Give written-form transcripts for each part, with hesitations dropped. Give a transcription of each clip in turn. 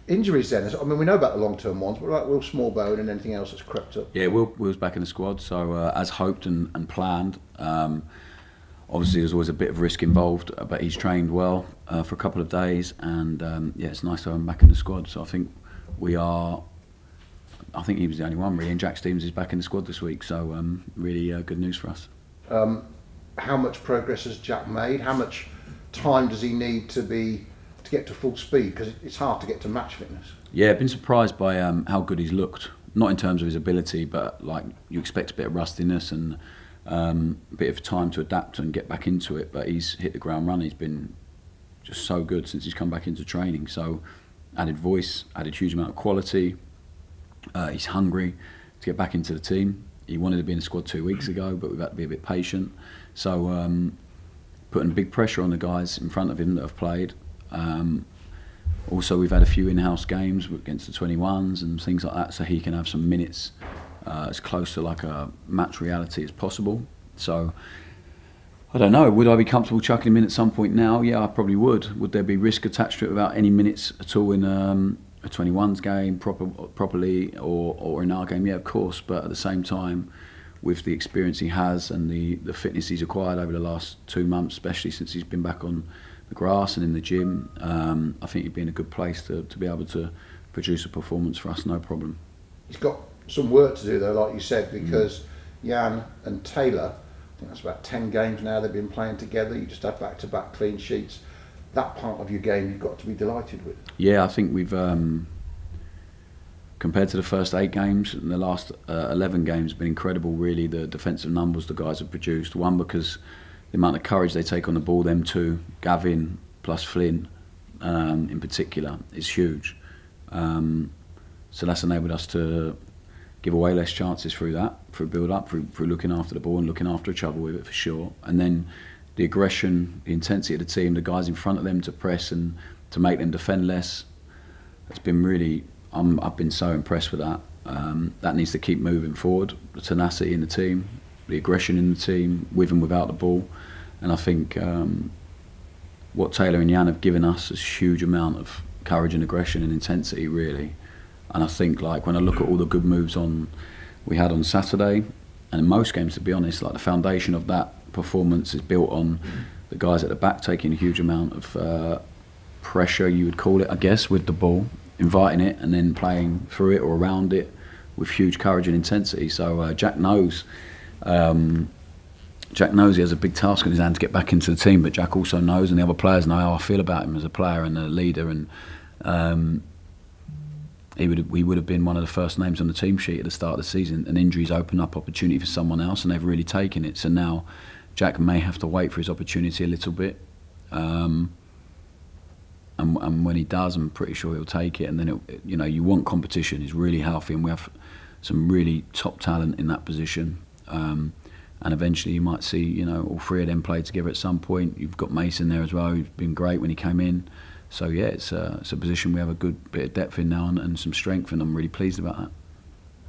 Injuries then, I mean, we know about the long-term ones, but like Will Smallbone and anything else that's crept up. Yeah, Will's back in the squad, so as hoped and planned. Obviously, there's always a bit of risk involved, but he's trained well for a couple of days, and yeah, it's nice to have him back in the squad. So I think I think he was the only one really, and Jack Stevens is back in the squad this week, so really good news for us. How much progress has Jack made? How much time does he need to get to full speed? Because it's hard to get to match fitness. Yeah, I've been surprised by how good he's looked. Not in terms of his ability, but like you expect a bit of rustiness and a bit of time to adapt and get back into it. But he's hit the ground running. He's been just so good since he's come back into training. So added voice, added huge amount of quality. He's hungry to get back into the team. He wanted to be in the squad 2 weeks ago, but we've had to be a bit patient. So putting big pressure on the guys in front of him that have played. Also, we've had a few in-house games against the 21s and things like that, so he can have some minutes as close to like a match reality as possible. So I don't know, would I be comfortable chucking him in at some point now? Yeah, I probably would. Would there be risk attached to it without any minutes at all in a 21s game properly or in our game? Yeah, of course, but at the same time, with the experience he has and the fitness he's acquired over the last 2 months, especially since he's been back on the grass and in the gym, I think he'd be in a good place to be able to produce a performance for us, no problem. He's got some work to do though, like you said, because Jan and Taylor, I think that's about 10 games now they've been playing together. You just had back-to-back clean sheets. That part of your game you've got to be delighted with. Yeah, I think we've compared to the first 8 games and the last 11 games have been incredible really, the defensive numbers the guys have produced. One, because the amount of courage they take on the ball, them two, Gavin plus Flynn in particular, is huge. So that's enabled us to give away less chances through that, through build-up, through looking after the ball and looking after each other with it for sure. And then the aggression, the intensity of the team, the guys in front of them to press and to make them defend less, it's been really, I've been so impressed with that. That needs to keep moving forward, the tenacity in the team, the aggression in the team, with and without the ball. And I think what Taylor and Jan have given us is a huge amount of courage and aggression and intensity really. And I think like when I look at all the good moves we had on Saturday, and in most games to be honest, like the foundation of that performance is built on the guys at the back taking a huge amount of pressure, you would call it, I guess, with the ball, inviting it and then playing through it or around it with huge courage and intensity. So Jack knows he has a big task in his hand to get back into the team, but Jack also knows, and the other players know how I feel about him as a player and a leader, and he would have been one of the first names on the team sheet at the start of the season, and injuries open up opportunity for someone else, and they've really taken it. So now Jack may have to wait for his opportunity a little bit, and when he does, I'm pretty sure he'll take it. And then you want competition. It's really healthy, and we have some really top talent in that position. And eventually you might see all 3 of them play together at some point. You've got Mason there as well, who's been great when he came in. So yeah, it's a position we have a good bit of depth in now and some strength, and I'm really pleased about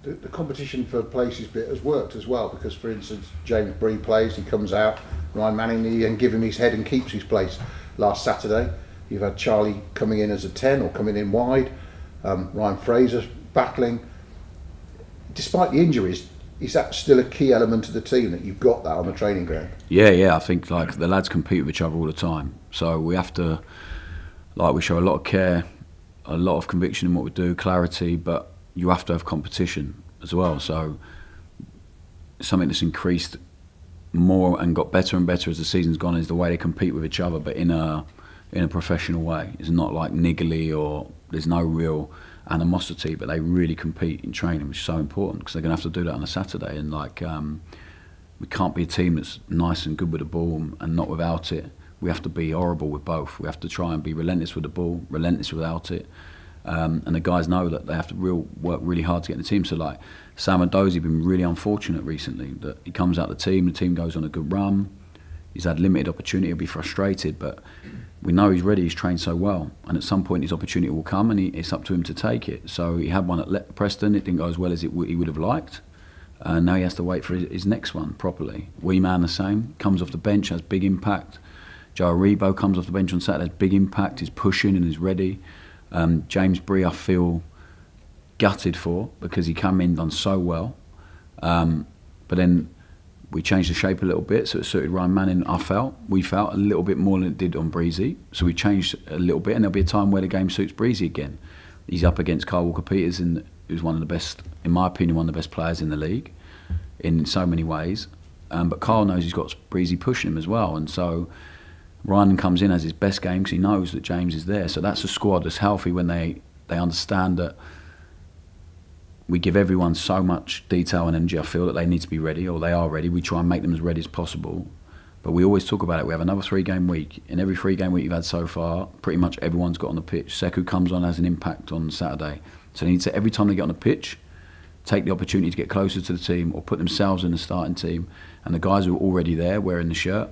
that. The competition for places bit has worked as well, because for instance James Bree plays, he comes out, Ryan Manning and give him his head and keeps his place last Saturday. You've had Charlie coming in as a 10 or coming in wide, Ryan Fraser battling. Despite the injuries, is that still a key element of the team, that you've got that on the training ground? Yeah, I think like the lads compete with each other all the time, so we have to, we show a lot of care, a lot of conviction in what we do, clarity, but you have to have competition as well. So something that's increased more and got better and better as the season's gone is the way they compete with each other, but in a professional way. It's not like niggly, or there's no real animosity, but they really compete in training, which is so important, because they're going to have to do that on a Saturday. And we can't be a team that's nice and good with the ball and not without it. We have to be horrible with both. We have to try and be relentless with the ball, relentless without it. And the guys know that they have to work really hard to get in the team. So like Sam Adozie been really unfortunate recently, that he comes out of the team goes on a good run, he's had limited opportunity, he'll be frustrated, but we know he's ready, he's trained so well, and at some point his opportunity will come, and it's up to him to take it. So he had one at Preston, it didn't go as well as he would have liked, and now he has to wait for his next one properly. Wee Man the same, comes off the bench, has big impact. Joe Aribo comes off the bench on Saturday, has big impact, he's pushing and he's ready. James Bree, I feel gutted for, because he came in, done so well, but then we changed the shape a little bit so it suited Ryan Manning. We felt a little bit more than it did on Breezy, so we changed a little bit, and there'll be a time where the game suits Breezy again. He's up against Kyle Walker-Peters, who's one of the best, in my opinion, one of the best players in the league in so many ways, but Kyle knows he's got Breezy pushing him as well, and so Ryan comes in as his best game because he knows that James is there. So that's a squad that's healthy when they understand that we give everyone so much detail and energy. I feel that they need to be ready, or they are ready. We try and make them as ready as possible. But we always talk about it. We have another 3-game week. In every 3-game week you've had so far, pretty much everyone's got on the pitch. Sekou comes on, has an impact on Saturday. So they need to, every time they get on the pitch, take the opportunity to get closer to the team or put themselves in the starting team. And the guys who are already there wearing the shirt,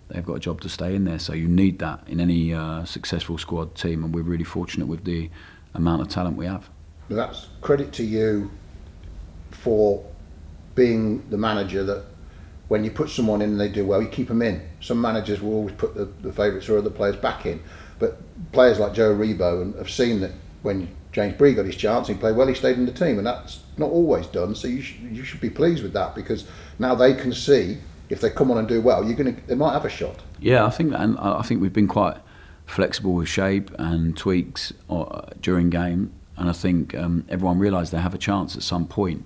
they've got a job to stay in there. So you need that in any successful squad team, and we're really fortunate with the amount of talent we have. Well, that's credit to you for being the manager that when you put someone in and they do well, you keep them in. Some managers will always put the favourites or other players back in, but players like Joe Rebo have seen that when James Bree got his chance, he played well, he stayed in the team, and that's not always done. So you should be pleased with that, because now they can see if they come on and do well, they might have a shot. Yeah, I think that, and I think we've been quite flexible with shape and tweaks during game, and I think everyone realised they have a chance at some point.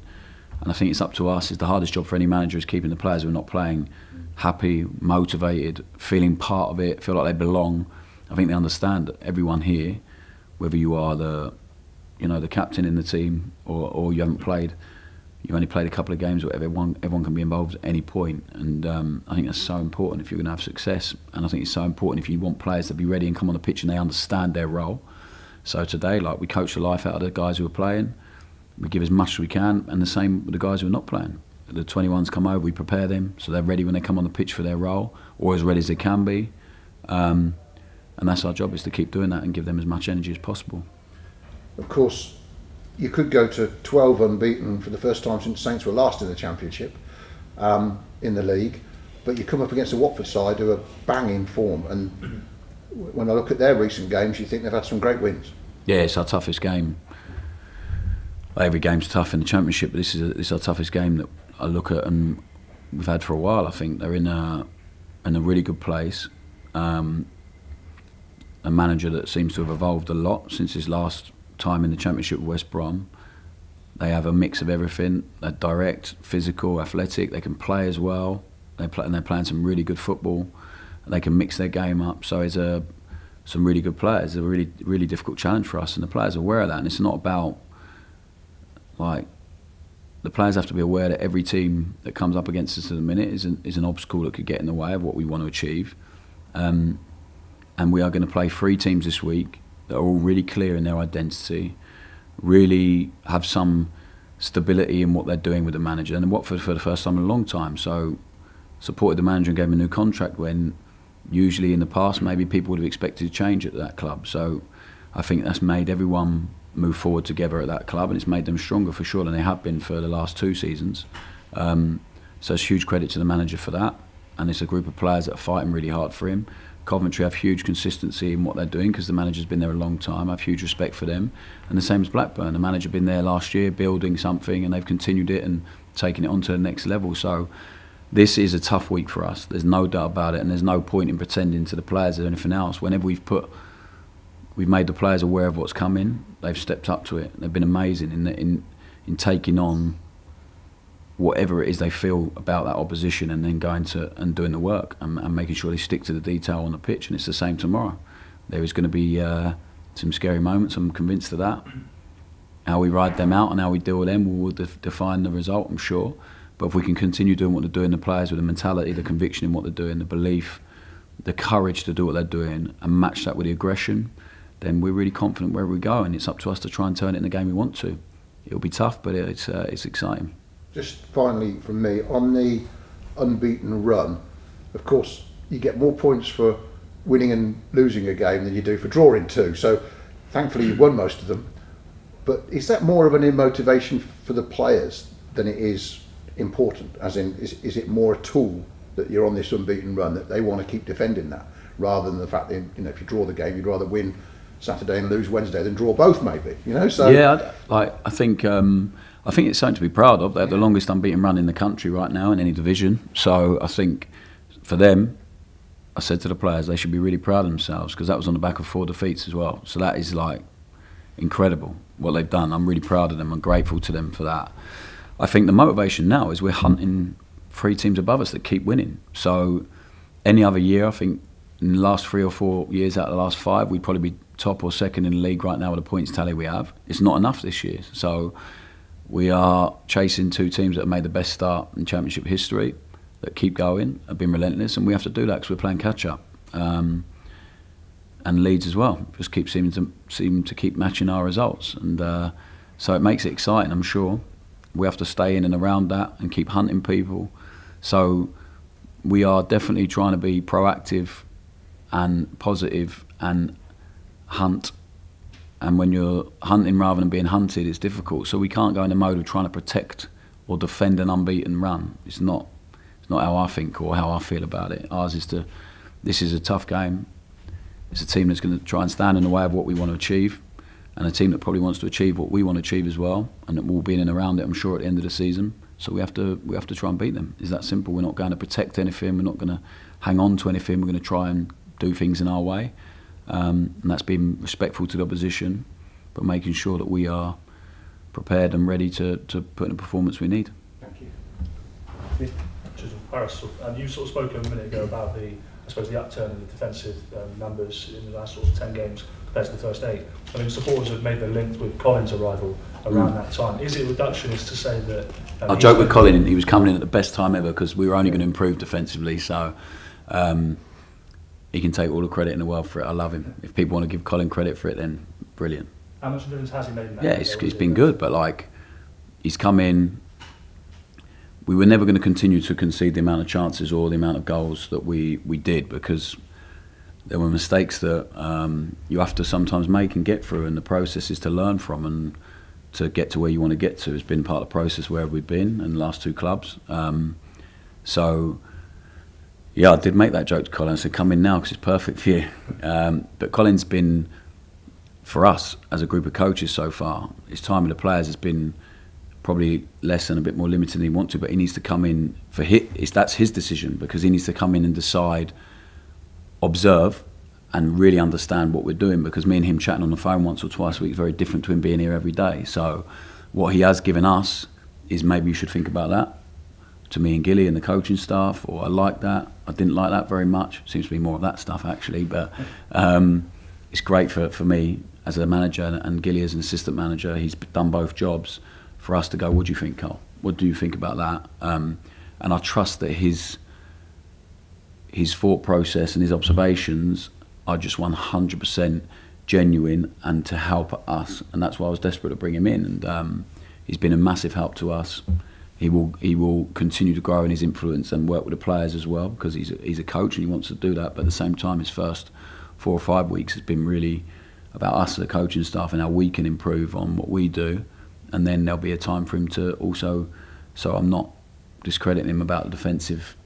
And I think it's up to us. It's the hardest job for any manager, is keeping the players who are not playing happy, motivated, feeling part of it, feel like they belong. I think they understand that everyone here, whether you are the captain in the team or you haven't played, you only played a couple of games or whatever, everyone can be involved at any point. And I think that's so important if you're going to have success. And I think it's so important if you want players to be ready and come on the pitch and they understand their role. So today, like, we coach the life out of the guys who are playing. We give as much as we can, and the same with the guys who are not playing. The 21s come over, we prepare them so they're ready when they come on the pitch for their role, or as ready as they can be. And that's our job, is to keep doing that and give them as much energy as possible. Of course, you could go to 12 unbeaten for the first time since Saints were last in the Championship, in the league, but you come up against a Watford side who are banging form, and when I look at their recent games, you think they've had some great wins. Yeah, it's our toughest game. Every game's tough in the Championship, but this is our toughest game that I look at, and we've had for a while. I think they're in a really good place. A manager that seems to have evolved a lot since his last time in the Championship with West Brom. They have a mix of everything. They're direct, physical, athletic. They can play as well. They're playing some really good football. They can mix their game up. So it's some really good players. It's a really, really difficult challenge for us, and the players are aware of that. And it's not about, like, the players have to be aware that every team that comes up against us at the minute is an obstacle that could get in the way of what we want to achieve. And we are going to play 3 teams this week that are all really clear in their identity, really have some stability in what they're doing with the manager. And Watford for the first time in a long time, so supported the manager and gave him a new contract, when usually in the past maybe people would have expected to change at that club. So I think that's made everyone move forward together at that club, and it's made them stronger for sure than they have been for the last 2 seasons. So it's huge credit to the manager for that, and it's a group of players that are fighting really hard for him. Coventry have huge consistency in what they're doing because the manager's been there a long time. I have huge respect for them, and the same as Blackburn. The manager been there last year building something, and they've continued it and taken it on to the next level. So this is a tough week for us, there's no doubt about it, and there's no point in pretending to the players or anything else. Whenever we've made the players aware of what's coming, they've stepped up to it. They've been amazing in taking on whatever it is they feel about that opposition, and then going to and doing the work and making sure they stick to the detail on the pitch. And it's the same tomorrow. There is going to be some scary moments, I'm convinced of that. How we ride them out and how we deal with them will define the result, I'm sure. But if we can continue doing what they're doing, the players with the mentality, the conviction in what they're doing, the belief, the courage to do what they're doing, and match that with the aggression, then we're really confident wherever we go, and it's up to us to try and turn it in the game we want to. It'll be tough, but it's exciting. Just finally from me, on the unbeaten run, of course you get more points for winning and losing a game than you do for drawing 2, so thankfully you've won most of them. But is that more of an motivation for the players than it is important? As in, is it more a tool that you're on this unbeaten run, that they want to keep defending that, rather than the fact that, you know, if you draw the game you'd rather win Saturday and lose Wednesday, then draw both maybe. You know, so yeah, I think it's something to be proud of. They have the longest unbeaten run in the country right now in any division. So I think for them, I said to the players they should be really proud of themselves, because that was on the back of 4 defeats as well. So that is like incredible what they've done. I'm really proud of them and grateful to them for that. I think the motivation now is we're hunting 3 teams above us that keep winning. So any other year, I think in the last 3 or 4 years out of the last 5, we'd probably be top or second in the league right now with the points tally we have. It's not enough this year. So we are chasing 2 teams that have made the best start in Championship history, that keep going, have been relentless, and we have to do that because we're playing catch up. And Leeds as well, just seem to keep matching our results, and so it makes it exciting. I'm sure we have to stay in and around that and keep hunting people. So we are definitely trying to be proactive and positive and hunt. And when you're hunting rather than being hunted, it's difficult. So we can't go in the mode of trying to protect or defend an unbeaten run. It's not how I think or how I feel about it. Ours is this is a tough game. It's a team that's going to try and stand in the way of what we want to achieve, and a team that probably wants to achieve what we want to achieve as well, and that we'll be in and around it, I'm sure, at the end of the season. So we have to try and beat them. It's that simple. We're not going to protect anything. We're not going to hang on to anything. We're going to try and do things in our way, and that's being respectful to the opposition, but making sure that we are prepared and ready to put in the performance we need. Thank you. Paris, you sort of spoke a minute ago about the upturn in the defensive numbers in the last sort of 10 games compared to the first 8. I mean, supporters have made the link with Colin's arrival around that time. Is it reductionist to say that... I joke with Colin, he was coming in at the best time ever, because we were only going to improve defensively, so he can take all the credit in the world for it. I love him. If people want to give Colin credit for it, then brilliant. How much difference has he made in that? Yeah, it's been good, but like, he's come in. We were never going to continue to concede the amount of chances or the amount of goals that we did, because there were mistakes that you have to sometimes make and get through, and the process is to learn from and to get to where you want to get to. It's been part of the process wherever we've been in the last 2 clubs. So, yeah, I did make that joke to Colin. I said, come in now because it's perfect for you. But Colin's been, for us as a group of coaches so far, his time with the players has been probably less and a bit more limited than he wants to, but he needs to come in for that's his decision, because he needs to come in and decide, observe and really understand what we're doing, because me and him chatting on the phone once or twice a week is very different to him being here every day. So what he has given us is, maybe you should think about that, to me and Gilly and the coaching staff, or I like that, I didn't like that very much. Seems to be more of that stuff actually, but it's great for me as a manager and Gilly as an assistant manager. He's done both jobs. For us to go, what do you think, Cole? What do you think about that? And I trust that his thought process and his observations are just 100% genuine and to help us. And that's why I was desperate to bring him in. And he's been a massive help to us. He will continue to grow in his influence and work with the players as well, because he's a coach and he wants to do that. But at the same time, his first 4 or 5 weeks has been really about us as a coaching staff and how we can improve on what we do. And then there'll be a time for him to also, so I'm not discrediting him about the defensive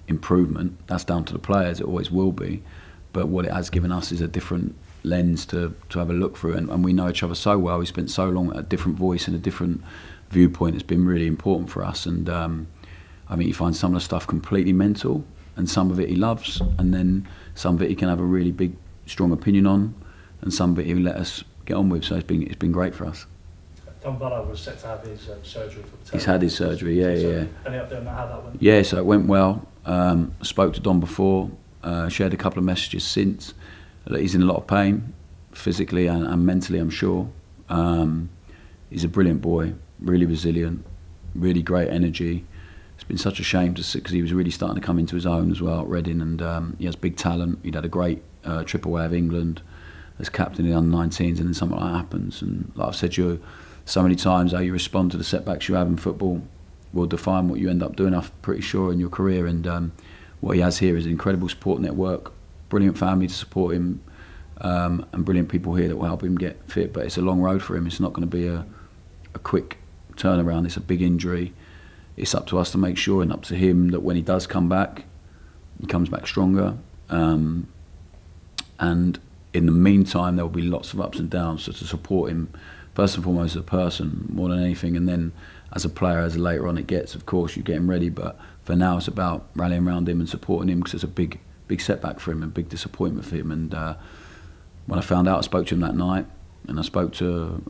improvement. That's down to the players, it always will be. But what it has given us is a different lens to have a look through. And we know each other so well, we spent so long at a different voice and a different viewpoint. It's been really important for us. And I mean, you find some of the stuff completely mental, and some of it he loves, and then some of it he can have a really big, strong opinion on, and some of it he'll let us get on with. So it's been great for us. Tom Ballard was set to have his surgery for patella. He's had his surgery, yeah. Any update on how that went? Yeah, so it went well. I spoke to Don before, shared a couple of messages since. He's in a lot of pain, physically and mentally, I'm sure. He's a brilliant boy, really resilient, really great energy. It's been such a shame to see, because he was really starting to come into his own as well at Reading, and he has big talent. He'd had a great trip away of England as captain in the under-19s, and then something like that happens. And like I've said to you so many times, how you respond to the setbacks you have in football will define what you end up doing, I'm pretty sure, in your career. And what he has here is an incredible support network, brilliant family to support him, and brilliant people here that will help him get fit. But it's a long road for him. It's not going to be a quick turnaround. It's a big injury. It's up to us to make sure, and up to him, that when he does come back, he comes back stronger. And in the meantime, there will be lots of ups and downs. So to support him, first and foremost as a person, more than anything, and then as a player, as later on it gets, of course, you get him ready. But for now, it's about rallying around him and supporting him, because it's a big setback for him and big disappointment for him. And when I found out, I spoke to him that night, and I spoke to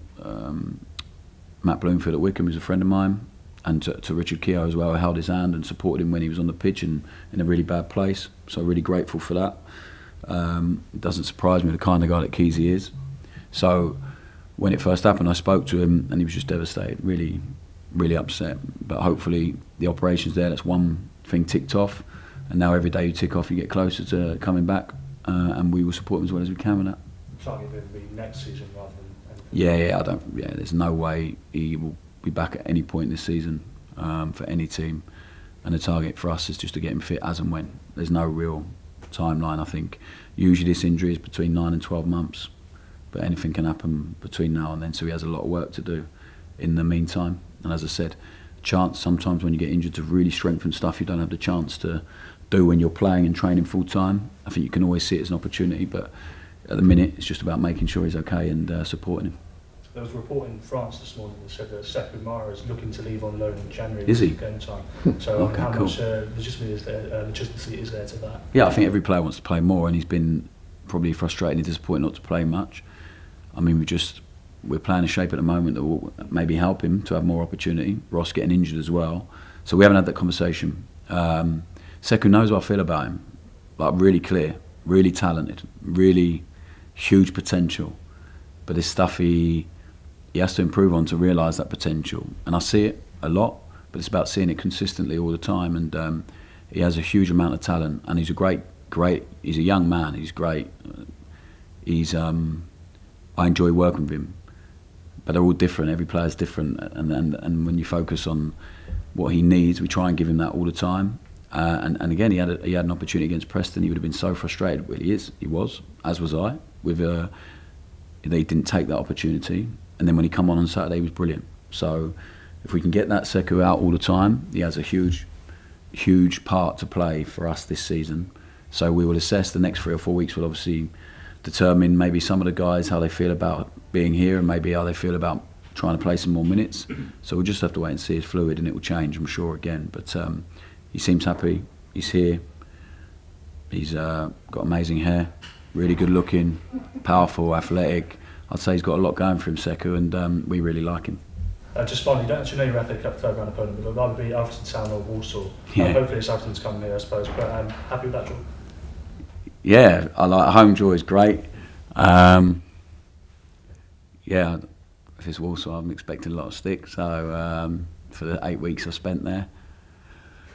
Matt Bloomfield at Wickham, who's a friend of mine, and to Richard Keogh as well, who held his hand and supported him when he was on the pitch in a really bad place. So really grateful for that. It doesn't surprise me the kind of guy that Keezy is. So when it first happened, I spoke to him and he was just devastated, really, really upset. But hopefully the operation's there, that's one thing ticked off. And now every day you tick off, you get closer to coming back, and we will support him as well as we can with that. Target will be next season rather than anything. Yeah, there's no way he will be back at any point this season for any team. And the target for us is just to get him fit as and when. There's no real timeline, I think. Usually this injury is between 9 and 12 months, but anything can happen between now and then, so he has a lot of work to do in the meantime. And as I said, chance sometimes when you get injured to really strengthen stuff you don't have the chance to do when you're playing and training full time. I think you can always see it as an opportunity, but at the minute it's just about making sure he's okay and supporting him. There was a report in France this morning that said that Sekou Mara is looking to leave on loan in January. Is he? Game time. So Okay, how cool. much legitimacy is there to that? Yeah, I think every player wants to play more, and he's been probably frustrated and disappointed not to play much. I mean, we're playing a shape at the moment that will maybe help him to have more opportunity. Ross getting injured as well, so we haven't had that conversation. Sekou knows what I feel about him, like really clear, really talented, really huge potential, but there's stuff he has to improve on to realise that potential, and I see it a lot, but it's about seeing it consistently all the time. And he has a huge amount of talent, and he's a he's a young man, he's great. I enjoy working with him, but they're all different, every player's different, and when you focus on what he needs, we try and give him that all the time. And again, he had an opportunity against Preston. He would have been so frustrated. Well, he was, as was I, with they didn't take that opportunity. And then when he come on Saturday, he was brilliant. So if we can get that Sekou out all the time, he has a huge part to play for us this season. So we will assess the next 3 or 4 weeks. Will obviously determine maybe some of the guys how they feel about being here, and maybe how they feel about trying to play some more minutes. So we'll just have to wait and see. It's fluid, and it will change, I'm sure, again. But he seems happy. He's here. He's got amazing hair, really good looking, powerful, athletic. I'd say he's got a lot going for him, Sekou, and we really like him. Just finally, you don't actually know your FA Cup third round opponent, but it'll either be Alfreton Town or Walsall. Yeah. Hopefully it's Alfreton's coming here, I suppose, but happy with that draw? Yeah, I like home draw is great. Yeah, if it's Walsall, I'm expecting a lot of stick. So for the 8 weeks I spent there,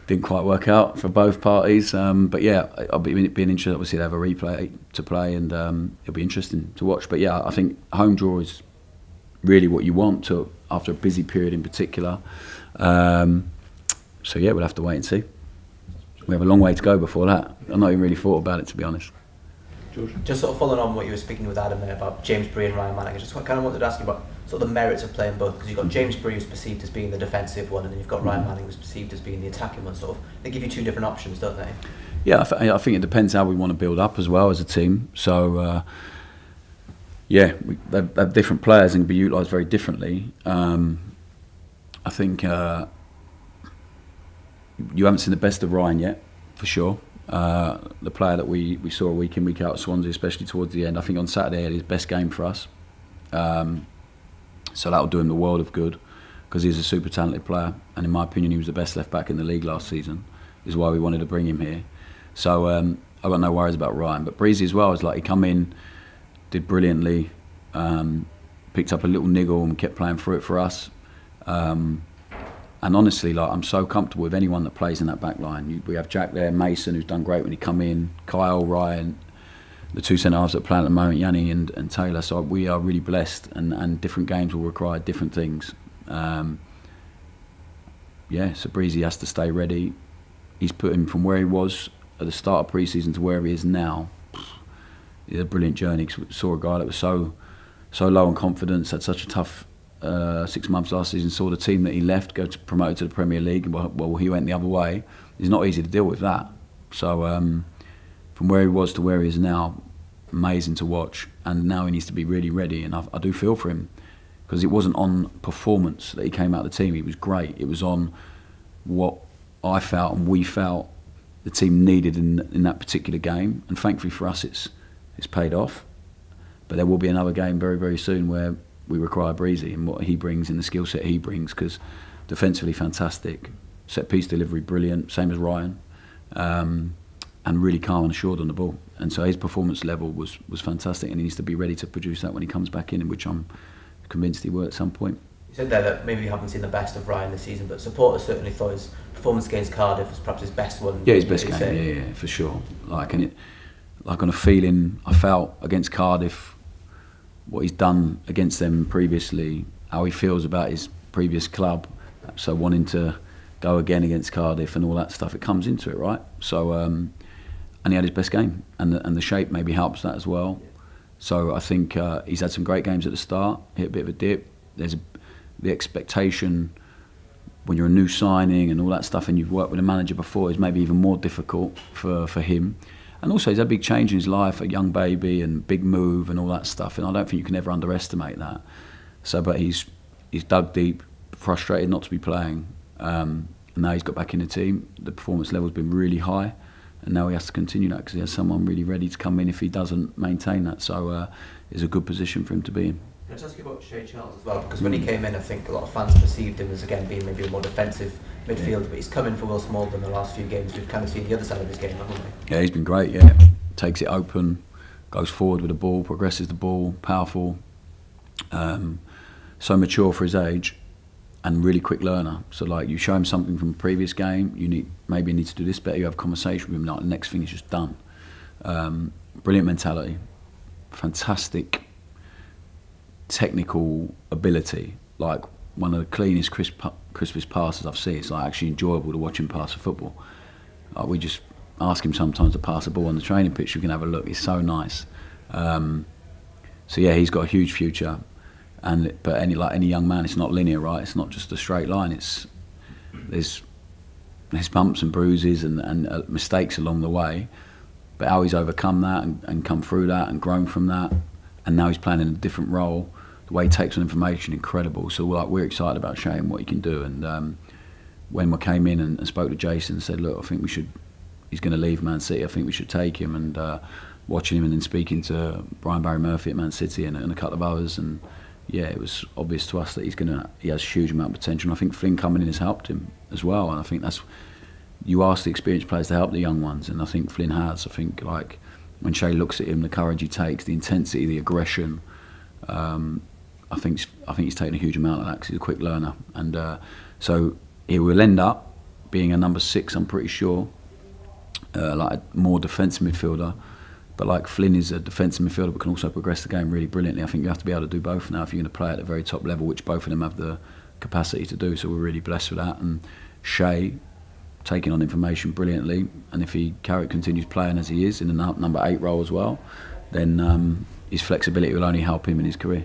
didn't quite work out for both parties. But yeah, I'll be interested. Obviously, they have a replay to play, and it'll be interesting to watch. But yeah, I think home draw is really what you want after a busy period in particular. So yeah, we'll have to wait and see. We have a long way to go before that. I've not even really thought about it, to be honest. George? Just sort of following on what you were speaking with Adam there about James Bree and Ryan Manning, I just kind of wanted to ask you about sort of the merits of playing both, because you've got James Bree who's perceived as being the defensive one, and then you've got Ryan Manning who's perceived as being the attacking one. Sort of, they give you two different options, don't they? Yeah, I think it depends how we want to build up as well as a team. So yeah, they have different players and can be utilised very differently. I think you haven't seen the best of Ryan yet, for sure. The player that we saw week in, week out at Swansea, especially towards the end, I think on Saturday he had his best game for us. So that'll do him the world of good, because he's a super talented player, and in my opinion he was the best left back in the league last season, is why we wanted to bring him here. So I've got no worries about Ryan. But Breezy as well, is like he come in, did brilliantly, picked up a little niggle and kept playing through it for us. And honestly, like, I'm so comfortable with anyone that plays in that back line. We have Jack there, Mason, who's done great when he come in, Kyle, Ryan, the two centre-halves that play at the moment, Yanni and Taylor. So we are really blessed, and different games will require different things. Yeah, so Breezy has to stay ready. He's put him from where he was at the start of pre-season to where he is now. It's a brilliant journey. Saw a guy that was so low on confidence, had such a tough 6 months last season, saw the team that he left go to promoted to the Premier League, and well, he went the other way. It's not easy to deal with that. So from where he was to where he is now, amazing to watch, and now he needs to be really ready, and I do feel for him, because it wasn't on performance that he came out of the team. He was great. It was on what I felt and we felt the team needed in that particular game, and thankfully for us it's paid off. But there will be another game very, very soon where we require Breezy and what he brings and the skill set he brings, because defensively fantastic, set piece delivery brilliant, same as Ryan, and really calm and assured on the ball. And so his performance level was fantastic, and he needs to be ready to produce that when he comes back in, which I'm convinced he will at some point. You said there that maybe you haven't seen the best of Ryan this season, but supporters certainly thought his performance against Cardiff was perhaps his best one. Yeah, his best game, yeah, for sure. Like on a feeling I felt against Cardiff, what he's done against them previously, how he feels about his previous club, so wanting to go again against Cardiff and all that stuff, it comes into it, right? So, and he had his best game, and the shape maybe helps that as well. So I think he's had some great games at the start, hit a bit of a dip. There's the expectation when you're a new signing and all that stuff, and you've worked with a manager before, is maybe even more difficult for him. And also he's had a big change in his life, a young baby and big move and all that stuff, and I don't think you can ever underestimate that. So, but he's dug deep, frustrated not to be playing, and now he's got back in the team. The performance level's been really high, and now he has to continue that because he has someone really ready to come in if he doesn't maintain that. So it's a good position for him to be in. Can I just ask you about Shay Charles as well? Because when he came in, I think a lot of fans perceived him as, again, being maybe a more defensive midfielder, but he's come in for Will Smolden the last few games. We've kind of seen the other side of his game, haven't we? Yeah, he's been great, yeah. Takes it open, goes forward with the ball, progresses the ball, powerful, so mature for his age, and really quick learner. So like, you show him something from a previous game, maybe you need to do this better, you have a conversation with him, like the next thing is just done. Brilliant mentality, fantastic technical ability, like one of the cleanest, crispest passes I've seen. It's like actually enjoyable to watch him pass a football. Like, we just ask him sometimes to pass a ball on the training pitch, we can have a look, it's so nice. So yeah, he's got a huge future, but any young man, it's not linear, right? It's not just a straight line. There's bumps and bruises and mistakes along the way, but how he's overcome that and come through that and grown from that, and now he's playing in a different role. The way he takes on information, incredible. So we're excited about Shay and what he can do. And when we came in and spoke to Jason and said, look, I think he's going to leave Man City, I think we should take him, and watching him and then speaking to Brian Barry Murphy at Man City and a couple of others, and yeah, it was obvious to us that he has a huge amount of potential. And I think Flynn coming in has helped him as well. And I think you ask the experienced players to help the young ones, and I think Flynn has. I think like when Shay looks at him, the courage he takes, the intensity, the aggression, I think he's taken a huge amount of that because he's a quick learner, and so he will end up being a number 6, I'm pretty sure, like a more defensive midfielder. But like Flynn is a defensive midfielder but can also progress the game really brilliantly. I think you have to be able to do both now if you're going to play at the very top level, which both of them have the capacity to do. So we're really blessed with that. And Shay taking on information brilliantly, and if he continues playing as he is in the number 8 role as well, then his flexibility will only help him in his career.